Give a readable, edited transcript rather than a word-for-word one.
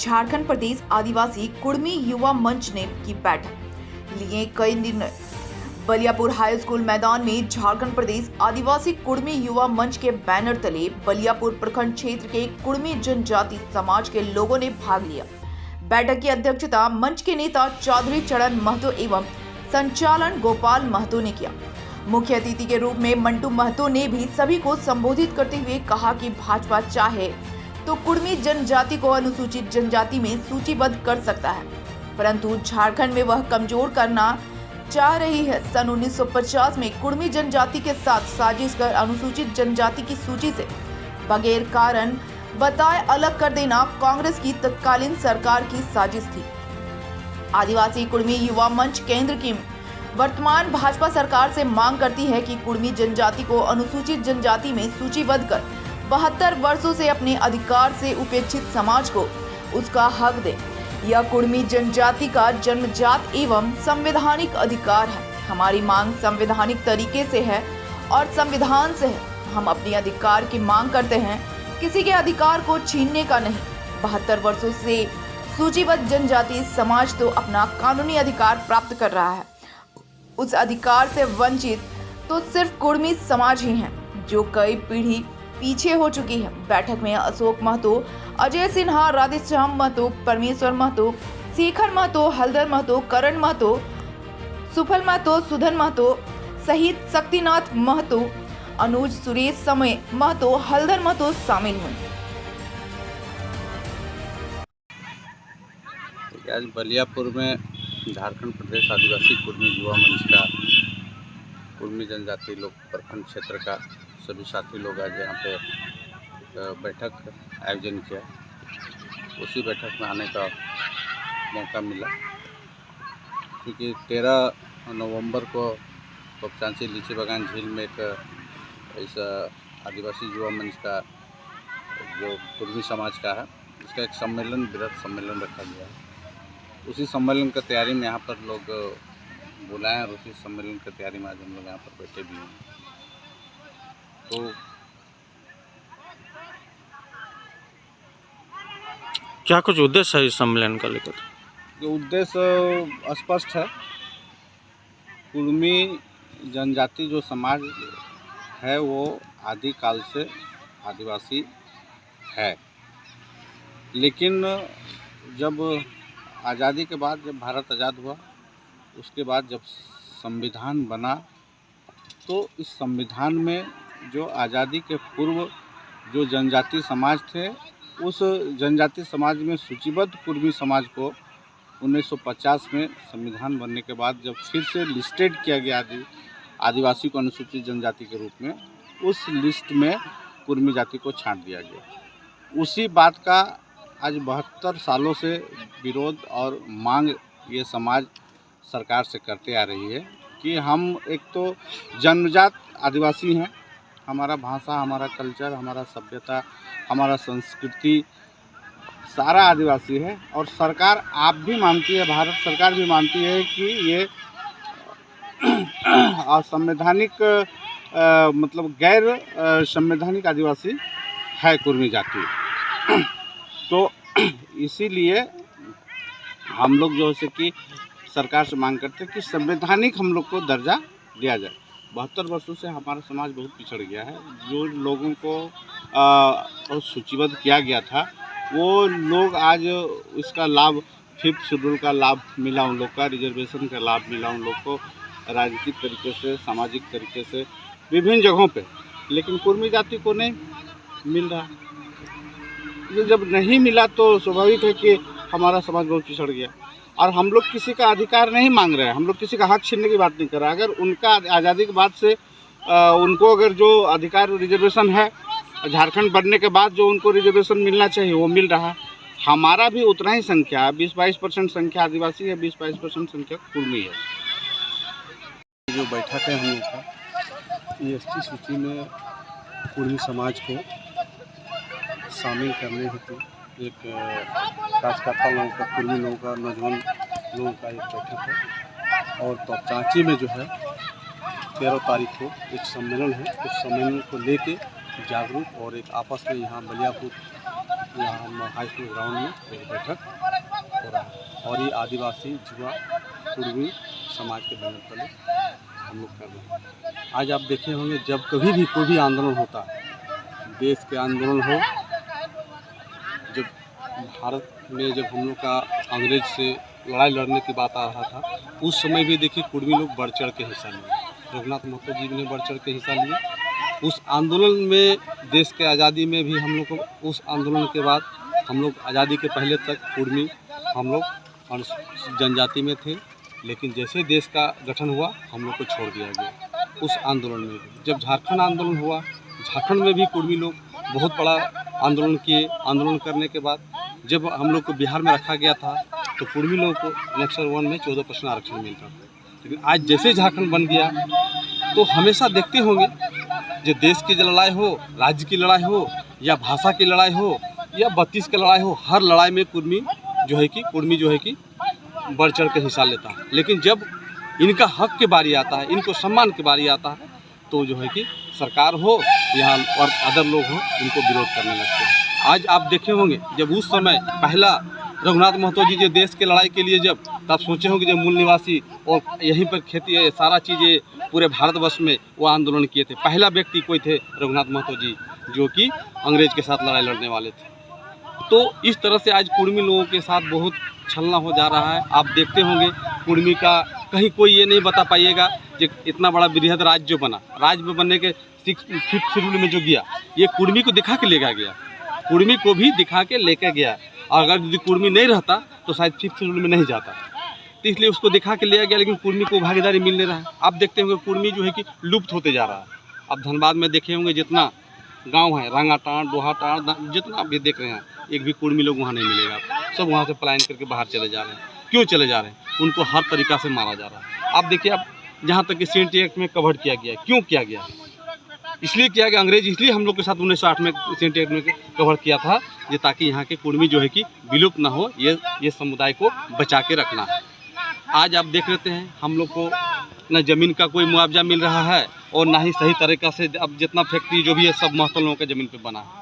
झारखंड प्रदेश आदिवासी कुर्मी युवा मंच ने की बैठक, लिए कई निर्णय। बलियापुर हाई स्कूल मैदान में झारखंड प्रदेश आदिवासी कुर्मी युवा मंच के बैनर तले बलियापुर प्रखंड क्षेत्र के कुर्मी जनजाति समाज के लोगों ने भाग लिया। बैठक की अध्यक्षता मंच के नेता चौधरी चरण महतो एवं संचालन गोपाल महतो ने किया। मुख्य अतिथि के रूप में मंटू महतो ने भी सभी को संबोधित करते हुए कहा कि भाजपा चाहे तो कुर्मी जनजाति को अनुसूचित जनजाति में सूचीबद्ध कर सकता है, परंतु झारखंड में वह कमजोर करना चाह रही है। सन 1950 में कुर्मी जनजाति के साथ साजिश कर अनुसूचित जनजाति की सूची से बगैर कारण बताए अलग कर देना कांग्रेस की तत्कालीन सरकार की साजिश थी। आदिवासी कुर्मी युवा मंच केंद्र की वर्तमान भाजपा सरकार से मांग करती है कि कुर्मी जनजाति को अनुसूचित जनजाति में सूचीबद्ध कर 72 वर्षों से अपने अधिकार से उपेक्षित समाज को उसका हक दे। यह कुर्मी जनजाति का जन्मजात एवं संवैधानिक अधिकार है। हमारी मांग संवैधानिक तरीके से है और संविधान से है। हम अपने अधिकार की मांग करते हैं, किसी के अधिकार को छीनने का नहीं। 72 वर्षों से सूचीबद्ध जनजाति समाज तो अपना कानूनी अधिकार प्राप्त कर रहा है। उस अधिकार से वंचित तो सिर्फ कुर्मी समाज ही है, जो कई पीढ़ी पीछे हो चुकी है। बैठक में अशोक महतो, अजय सिन्हा, राधेश्याम महतो, परमेश्वर महतो, शेखर महतो, हलधर महतो, करण महतो, सुफल महतो, सुधन महतो सहित शक्तिनाथ महतो, अनुज सुरेश समय महतो, हलधर महतो शामिल हुए। आज बलियापुर में झारखंड प्रदेश आदिवासी कुर्मी युवा मंच का कुर्मी जनजाति लोग प्रखंड क्षेत्र का सभी साथी लोग आज यहाँ पे बैठक आयोजन किया। उसी बैठक में आने का मौका मिला, क्योंकि 13 नवंबर को तोपचांची लीची बागान झील में एक ऐसा आदिवासी युवा मंच का जो कुर्मी समाज का है, इसका एक सम्मेलन, बृहद सम्मेलन रखा गया है। उसी सम्मेलन की तैयारी में यहाँ पर लोग बुलाए और उसी सम्मेलन की तैयारी में आज हम लोग यहाँ पर बैठे भी हैं। तो क्या कुछ उद्देश्य है इस सम्मेलन का लेकर? जो उद्देश्य स्पष्ट है। कुर्मी जनजाति जो समाज है वो आदिकाल से आदिवासी है, लेकिन जब आज़ादी के बाद, जब भारत आज़ाद हुआ, उसके बाद जब संविधान बना, तो इस संविधान में जो आज़ादी के पूर्व जो जनजाति समाज थे, उस जनजाति समाज में सूचीबद्ध कुर्मी समाज को 1950 में संविधान बनने के बाद जब फिर से लिस्टेड किया गया आदिवासी को अनुसूचित जनजाति के रूप में, उस लिस्ट में कुर्मी जाति को छांट दिया गया। उसी बात का आज 72 सालों से विरोध और मांग ये समाज सरकार से करते आ रही है कि हम एक तो जन्मजात आदिवासी हैं, हमारा भाषा, हमारा कल्चर, हमारा सभ्यता, हमारा संस्कृति सारा आदिवासी है। और सरकार आप भी मानती है, भारत सरकार भी मानती है कि ये असंवैधानिक मतलब गैर संवैधानिक आदिवासी है कुर्मी जाति। तो इसीलिए हम लोग जो है कि सरकार से मांग करते हैं कि संवैधानिक हम लोग को दर्जा दिया जाए। 72 वर्षों से हमारा समाज बहुत पिछड़ गया है। जो लोगों को सूचीबद्ध किया गया था, वो लोग आज इसका लाभ, 5th शेड्यूल का लाभ मिला उन लोग का, रिजर्वेशन का लाभ मिला उन लोग को, राजनीतिक तरीके से, सामाजिक तरीके से, विभिन्न जगहों पे, लेकिन कुर्मी जाति को नहीं मिल रहा। जब नहीं मिला तो स्वाभाविक है कि हमारा समाज बहुत पिछड़ गया। और हम लोग किसी का अधिकार नहीं मांग रहे हैं, हम लोग किसी का हक छीनने की बात नहीं कर रहे। अगर उनका आज़ादी के बाद से उनको अगर जो अधिकार रिजर्वेशन है, झारखंड बनने के बाद जो उनको रिजर्वेशन मिलना चाहिए वो मिल रहा है। हमारा भी उतना ही संख्या है, 20-22% संख्या आदिवासी है, 20-22% संख्या कुर्मी है। जो बैठक है हम लोग का, EST सूची में कुर्मी समाज को शामिल करने हेतु एक राजकर्ता लोगों का, कुर्मी लोगों का, नौजवान लोगों का एक बैठक है। और तोपचांची में जो है 13 तारीख को एक सम्मेलन है। उस सम्मेलन को लेके जागरूक और एक आपस में यहाँ बलियापुर यहाँ हम हाई स्कूल ग्राउंड में एक बैठक हो रहा है और ये आदिवासी युवा कुर्मी समाज के बैनर तले हम लोग कर रहे हैं। आज आप देखे होंगे जब कभी भी कोई भी आंदोलन होता है, देश के आंदोलन हो, जब भारत में जब हम लोग का अंग्रेज से लड़ाई लड़ने की बात आ रहा था, उस समय भी देखिए कुर्मी लोग बढ़ चढ़ के हिस्सा लिए। रघुनाथ महतो जी ने बढ़ चढ़ के हिस्सा लिए। उस आंदोलन में, देश के आज़ादी में भी हम लोग को, उस आंदोलन के बाद हम लोग आज़ादी के पहले तक कुर्मी हम लोग जनजाति में थे, लेकिन जैसे देश का गठन हुआ हम लोग को छोड़ दिया गया। उस आंदोलन में भी जब झारखंड आंदोलन हुआ, झारखंड में भी कुर्मी लोग बहुत बड़ा आंदोलन किए। आंदोलन करने के बाद जब हम लोग को बिहार में रखा गया था तो कुर्मी लोगों को नेक्सर 1 में 14% आरक्षण मिलता था। लेकिन आज जैसे झारखंड बन गया तो हमेशा देखते होंगे जो देश की लड़ाई हो, राज्य की लड़ाई हो या भाषा की लड़ाई हो या 32 की लड़ाई हो, हर लड़ाई में कुर्मी जो है कि बढ़ चढ़ के हिस्सा लेता है। लेकिन जब इनका हक की बारी आता है, इनको सम्मान की बारी आता है, तो जो है कि सरकार हो या और अदर लोग हो, इनको विरोध करने लगते हैं। आज आप देखे होंगे जब उस समय पहला रघुनाथ महतो जी जो देश की लड़ाई के लिए जब तब सोचे होंगे जब मूल निवासी और यहीं पर खेती सारा चीज़ें पूरे भारतवर्ष में वो आंदोलन किए थे। पहला व्यक्ति कोई थे रघुनाथ महतो जी, जो कि अंग्रेज के साथ लड़ाई लड़ने वाले थे। तो इस तरह से आज कुर्मी लोगों के साथ बहुत छलना हो जा रहा है। आप देखते होंगे कुर्मी का कहीं कोई ये नहीं बता पाइएगा कि इतना बड़ा बृहद राज्य जो बना, राज्य बनने के 5th शेड्यूल में जो गया, ये कुर्मी को दिखा के लेकर गया, कुर्मी को भी दिखा के लेकर गया। और अगर यदि कुर्मी नहीं रहता तो शायद 5th शेड्यूल में नहीं जाता, तो इसलिए उसको दिखा के लिया गया। लेकिन कुर्मी को भागीदारी मिल नहीं रहा है। आप देखते होंगे कुर्मी जो है कि लुप्त होते जा रहा है। अब धनबाद में देखे होंगे जितना गांव है, रंगाटांड, दोहाटांड, जितना आप भी देख रहे हैं, एक भी कुर्मी लोग वहाँ नहीं मिलेगा। सब वहाँ से पलायन करके बाहर चले जा रहे हैं। क्यों चले जा रहे हैं? उनको हर तरीक़ा से मारा जा रहा है। आप देखिए, अब जहाँ तक कि CNT एक्ट में कवर किया गया, क्यों किया गया? इसलिए किया गया, अंग्रेज इसलिए हम लोग के साथ 1908 में CNT एक्ट में कवर किया था, ये ताकि यहाँ के कुर्मी जो है कि विलुप्त ना हो, ये समुदाय को बचा के रखना है। आज आप देख लेते हैं हम लोग को न ज़मीन का कोई मुआवजा मिल रहा है और ना ही सही तरीक़ा से अब जितना फैक्ट्री जो भी है सब महतो लोगों के ज़मीन पे बना है।